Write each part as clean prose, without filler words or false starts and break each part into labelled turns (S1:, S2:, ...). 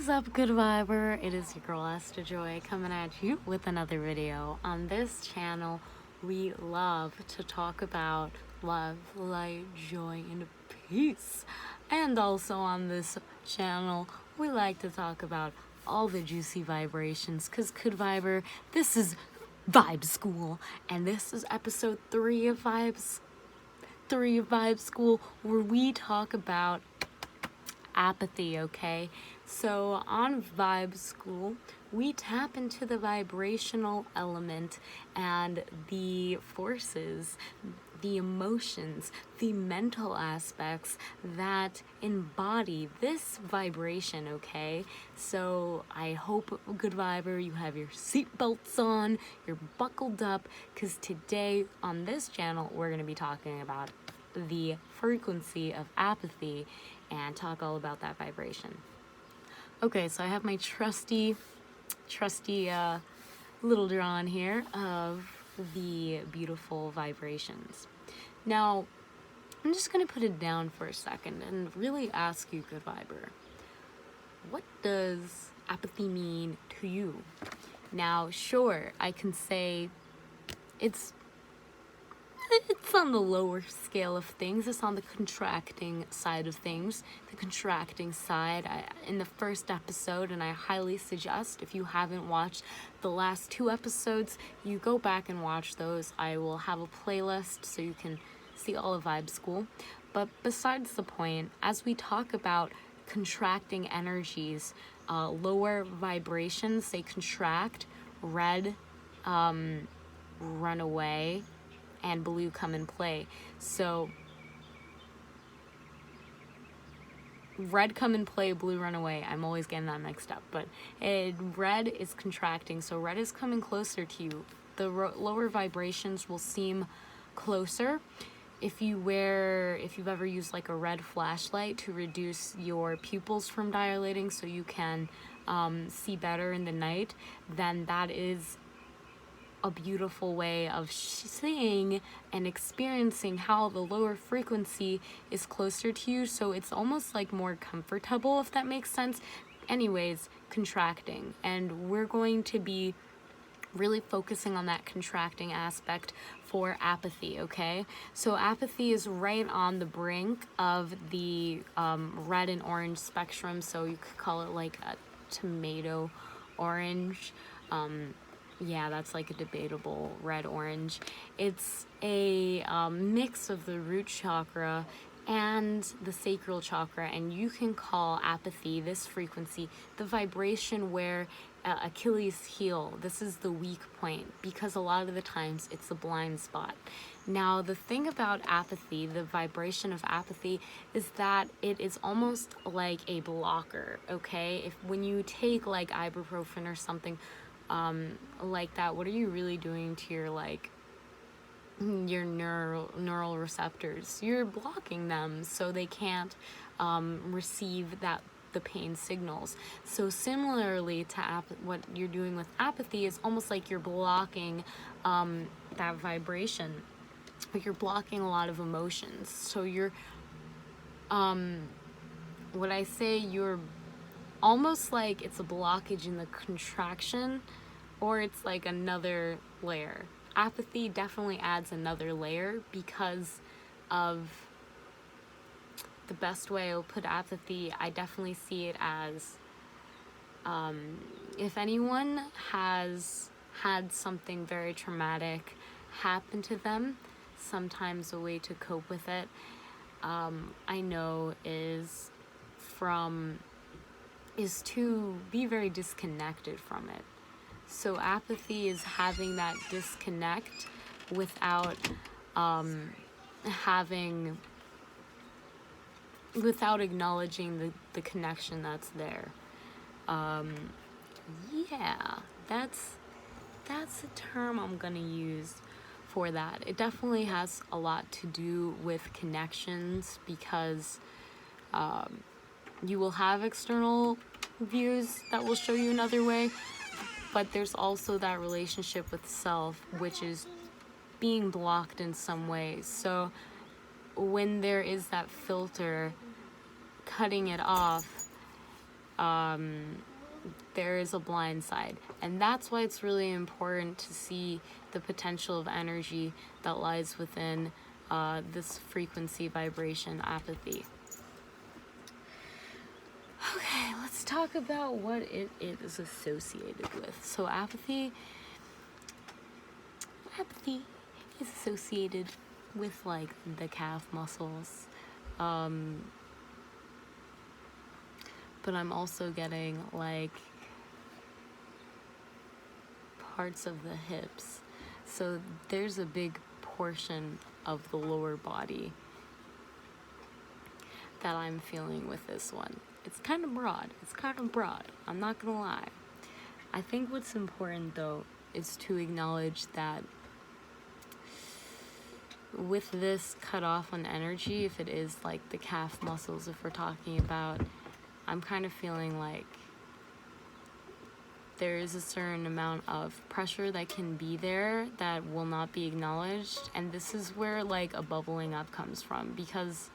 S1: is up, good viber? It is your girl Esther Joy coming at you with another video. On this channel, we love to talk about love, light, joy, and peace. And also on this channel, we like to talk about all the juicy vibrations. Cause good viber, this is Vibe School, and this is episode 3 of Vibe School, where we talk about apathy, okay? So on Vibe School, we tap into the vibrational element and the forces, the emotions, the mental aspects that embody this vibration, okay? So I hope, good viber, you have your seatbelts on, you're buckled up, because today on this channel, we're going to be talking about the frequency of apathy and talk all about that vibration. Okay, so I have my trusty little drawing here of the beautiful vibrations. Now, I'm just going to put it down for a second and really ask you, good viber, what does apathy mean to you? Now, sure, I can say it's on the lower scale of things. It's on the contracting side of things. The contracting side, in the first episode, and I highly suggest, if you haven't watched the last 2 episodes, you go back and watch those. I will have a playlist so you can see all of Vibe School. But besides the point, as we talk about contracting energies, lower vibrations, they contract, red, run away, and blue come in play. So red come in play, blue run away. I'm always getting that mixed up, but red is contracting, so red is coming closer to you. The lower vibrations will seem closer. If you've ever used like a red flashlight to reduce your pupils from dilating so you can see better in the night, then that is a beautiful way of seeing and experiencing how the lower frequency is closer to you, so it's almost like more comfortable, if that makes sense. Anyways, contracting, and we're going to be really focusing on that contracting aspect for apathy, okay? So apathy is right on the brink of the red and orange spectrum, so you could call it like a tomato orange. Yeah, that's like a debatable red-orange. It's a mix of the root chakra and the sacral chakra, and you can call apathy, this frequency, the vibration where Achilles' heel, this is the weak point, because a lot of the times it's a blind spot. Now, the thing about apathy, the vibration of apathy, is that it is almost like a blocker, okay? When you take like ibuprofen or something like that, what are you really doing to your your neural receptors? You're blocking them so they can't receive the pain signals. So similarly to what you're doing with apathy is almost like you're blocking that vibration, but you're blocking a lot of emotions. So you're what I say, you're almost like it's a blockage in the contraction, or it's like another layer. Apathy definitely adds another layer because of the best way I'll put apathy. I definitely see it as if anyone has had something very traumatic happen to them, sometimes a way to cope with it, I know is to be very disconnected from it. So apathy is having that disconnect without acknowledging the connection that's there. Yeah, that's a term I'm gonna use for that. It definitely has a lot to do with connections, because you will have external views that will show you another way, but there's also that relationship with self, which is being blocked in some ways. So when there is that filter cutting it off, there is a blind side. And that's why it's really important to see the potential of energy that lies within this frequency, vibration, apathy. Okay, let's talk about what it is associated with. So apathy is associated with like the calf muscles. But I'm also getting like parts of the hips. So there's a big portion of the lower body that I'm feeling with this one. It's kind of broad. I'm not gonna lie. I think what's important though is to acknowledge that with this cut off on energy, if it is like the calf muscles, if we're talking about, I'm kind of feeling like there is a certain amount of pressure that can be there that will not be acknowledged. And this is where like a bubbling up comes from, because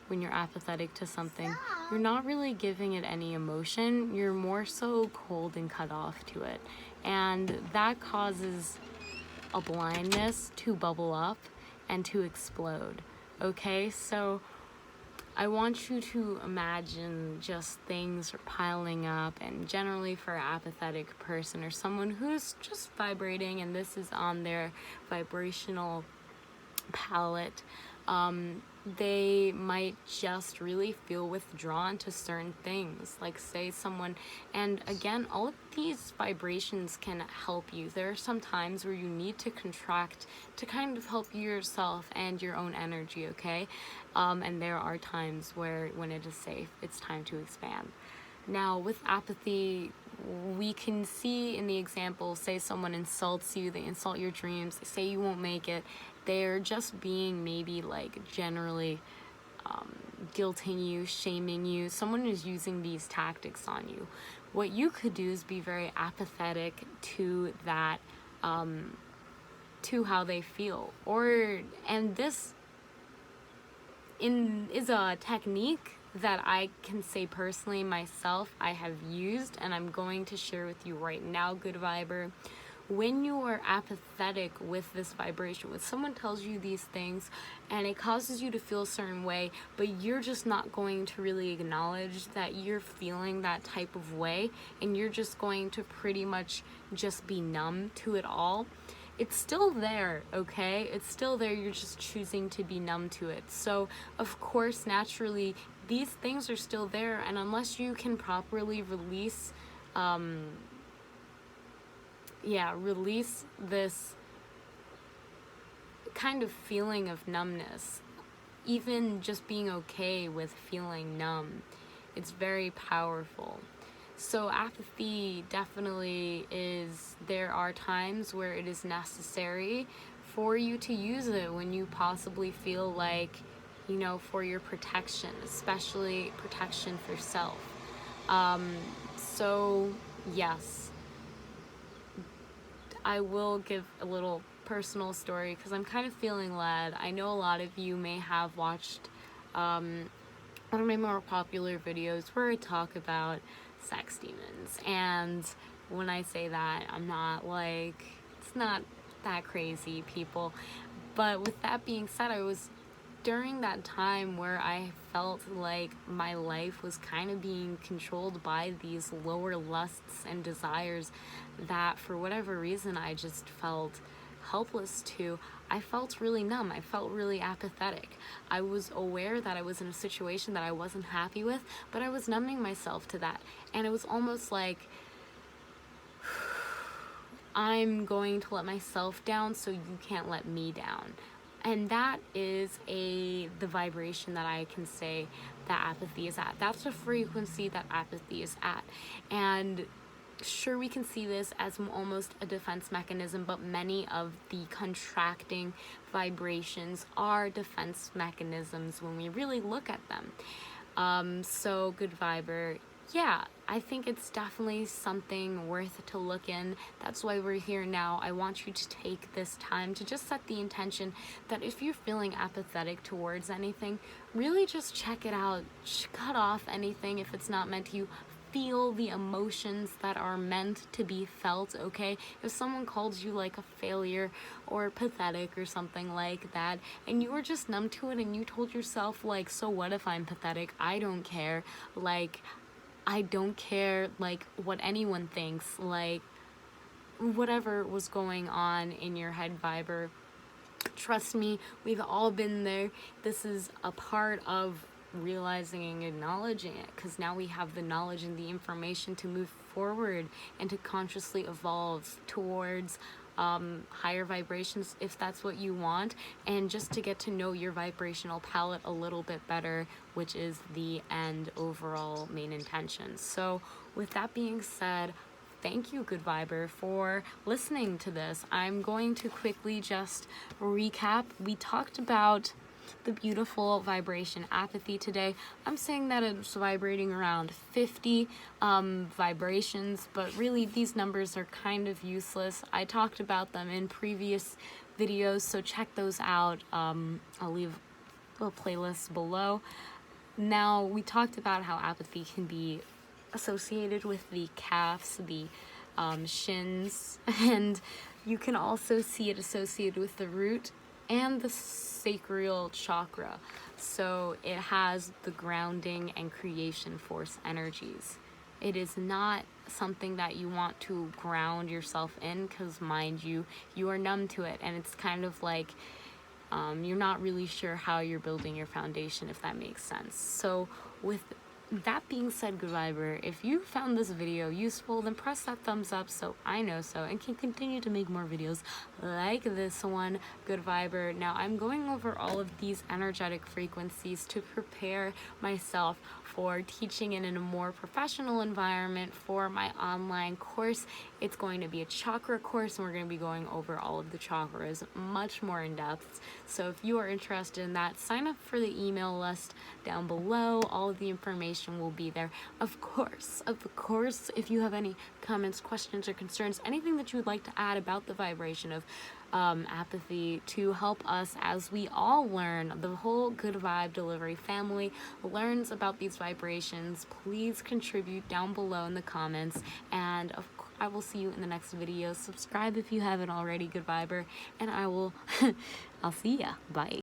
S1: when you're apathetic to something, you're not really giving it any emotion. You're more so cold and cut off to it. And that causes a blindness to bubble up and to explode. Okay, so I want you to imagine just things are piling up, and generally for an apathetic person or someone who's just vibrating and this is on their vibrational palette, they might just really feel withdrawn to certain things, like say someone, and again, all of these vibrations can help you. There are some times where you need to contract to kind of help yourself and your own energy, okay? And there are times where when it is safe, it's time to expand. Now with apathy, we can see in the example, say someone insults you, they insult your dreams, they say you won't make it. They're just being maybe like generally guilting you, shaming you. Someone is using these tactics on you. What you could do is be very apathetic to that, to how they feel. And this is a technique that I can say personally myself I have used, and I'm going to share with you right now, good viber. When you are apathetic with this vibration, when someone tells you these things and it causes you to feel a certain way, but you're just not going to really acknowledge that you're feeling that type of way, and you're just going to pretty much just be numb to it all, it's still there, okay? It's still there, you're just choosing to be numb to it. So, of course, naturally, these things are still there, and unless you can properly release this kind of feeling of numbness, even just being okay with feeling numb, it's very powerful. So apathy definitely is, there are times where it is necessary for you to use it when you possibly feel like, you know, for your protection, especially protection for self. So yes, I will give a little personal story because I'm kind of feeling led. I know a lot of you may have watched one of my more popular videos where I talk about sex demons, and when I say that, I'm not like, it's not that crazy, people. But with that being said, I was during that time where I felt like my life was kind of being controlled by these lower lusts and desires that for whatever reason I just felt helpless to. I felt really numb. I felt really apathetic. I was aware that I was in a situation that I wasn't happy with, but I was numbing myself to that. And it was almost like, I'm going to let myself down so you can't let me down. And that is the vibration that I can say that apathy is at. That's the frequency that apathy is at. And sure, we can see this as almost a defense mechanism, but many of the contracting vibrations are defense mechanisms when we really look at them. So good viber, yeah, I think it's definitely something worth to look in. That's why we're here now. I want you to take this time to just set the intention that if you're feeling apathetic towards anything, really just check it out. Cut off anything if it's not meant to you. Feel the emotions that are meant to be felt, okay? If someone calls you like a failure or pathetic or something like that, and you were just numb to it and you told yourself, like, so what if I'm pathetic? I don't care. Like, I don't care, like, what anyone thinks. Like, whatever was going on in your head, Viber, trust me, we've all been there. This is a part of realizing and acknowledging it, because now we have the knowledge and the information to move forward and to consciously evolve towards higher vibrations if that's what you want, and just to get to know your vibrational palette a little bit better, which is the end overall main intention. So with that being said, thank you, Good Viber, for listening to this. I'm going to quickly just recap. We talked about the beautiful vibration apathy today. I'm saying that it's vibrating around 50 vibrations, but really these numbers are kind of useless. I talked about them in previous videos, so check those out. I'll leave a playlist below. Now, we talked about how apathy can be associated with the calves, the shins, and you can also see it associated with the root and the sacral chakra. So it has the grounding and creation force energies. It is not something that you want to ground yourself in, because mind you, you are numb to it, and it's kind of like you're not really sure how you're building your foundation, if that makes sense. So with that being said, Good Viber, if you found this video useful, then press that thumbs up so I know so and can continue to make more videos like this one, Good Viber. Now, I'm going over all of these energetic frequencies to prepare myself for teaching in a more professional environment for my online course. It's going to be a chakra course, and we're going to be going over all of the chakras much more in depth. So if you are interested in that, sign up for the email list down below. All of the information will be there. Of course, if you have any comments, questions, or concerns, anything that you would like to add about the vibration of apathy to help us as we all learn, the whole Good Vibe Delivery family learns about these vibrations, please contribute down below in the comments, and I will see you in the next video. Subscribe if you haven't already, Good Viber, and I'll see ya. Bye.